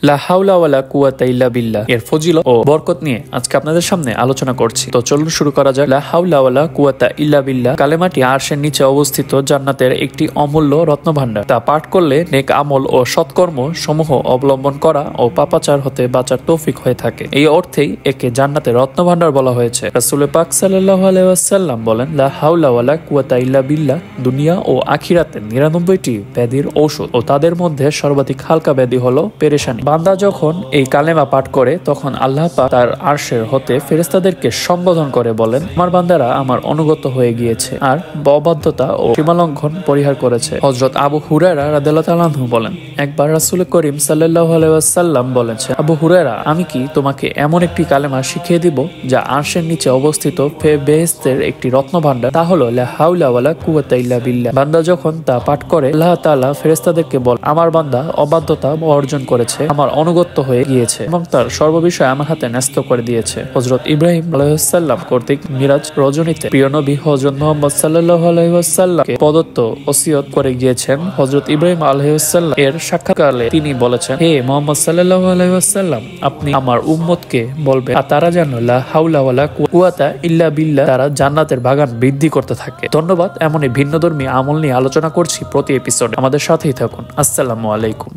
লা হাওলা ওয়ালা কুওয়াতা ইল্লা বিল্লাহ এর ফজিলত ও বরকত নিয়ে আজকে আপনাদের সামনে আলোচনা করছি। তো চলুন শুরু করা যাক। লা হাওলা ওয়ালা কুওয়াতা ইল্লা বিল্লাহ কালেমাটি আরশের নিচে অবস্থিত জান্নাতের একটি অমূল্য রত্নভাণ্ডার। তা পাঠ করলে নেক আমল ও সৎকর্ম সমূহ অবলম্বন করা ও পাপাচার হতে বাঁচার তৌফিক হয়ে থাকে। এই অর্থেই একে জান্নাতের রত্নভাণ্ডার বলা হয়েছে। রাসূল পাক সাল্লাল্লাহু আলাইহি ওয়াসাল্লাম বলেন, লা হাওলা ওয়ালা কুওয়াতা ইল্লা বিল্লাহ দুনিয়া ও আখিরাতে ৯৯টি ব্যাধির ঔষধ ও তাদের মধ্যে সর্বাধিক হালকা ব্যাধি হলো পেরেশানি। বান্দা যখন এই কালেমা পাঠ করে তখন আল্লাহ পাক তার আরশের হতে ফেরেশতাদেরকে সম্বোধন করে বলেন, আমার বান্দারা আমার অনুগত হয়ে গিয়েছে আর অবাধ্যতা ও সীমালঙ্ঘন পরিহার করেছে। হযরত আবু হুরায়রা রাদিয়াল্লাহু তাআলা আনহু বলেন, একবার রাসূল করিম সাল্লাল্লাহু আলাইহি ওয়াসাল্লাম বলেছেন, আবু হুরায়রা, আমি কি তোমাকে এমন একটি কালেমা শিখিয়ে দিব যা আরশের নিচে অবস্থিত বেহেশতের একটি রত্নভাণ্ডার? তা হলো লা হাওলা ওয়ালা কুওয়াতা ইল্লা বিল্লাহ। বান্দা যখন তা পাঠ করে আল্লাহ তাআলা ফেরেশতাদেরকে বলেন, আমার বান্দা অবাধ্যতা অর্জন করেছে, আমার অনুগত হয়ে গিয়েছে এবং তার সর্ববিষয় আমার হাতে ন্যস্ত করে দিয়েছে। হযরত ইব্রাহিম আলাইহিস সালাম কর্তৃক মিরাজ রজনীতে প্রিয় নবী হযরত মুহাম্মদ সাল্লাল্লাহু আলাইহি ওয়াসাল্লামকে প্রদত্ত ওসিয়ত করে গিয়েছেন। হযরত ইব্রাহিম আলাইহিস সালাম এর সাক্ষাৎকালে তিনি বলেছেন, হে মুহাম্মদ সাল্লাল্লাহু আলাইহি ওয়াসাল্লাম, আপনি আমার উম্মতকে বলবেন আর তারা যেন লা হাওলা ওয়ালা কুওয়াতা ইল্লা বিল্লাহ তারা জান্নাতের বাগান বৃদ্ধি করতে থাকে। ধন্যবাদ। এমনই ভিন্নধর্মী আমল নিয়ে আলোচনা করছি প্রতি এপিসোডে। আমাদের সাথেই থাকুন। আসসালামু আলাইকুম।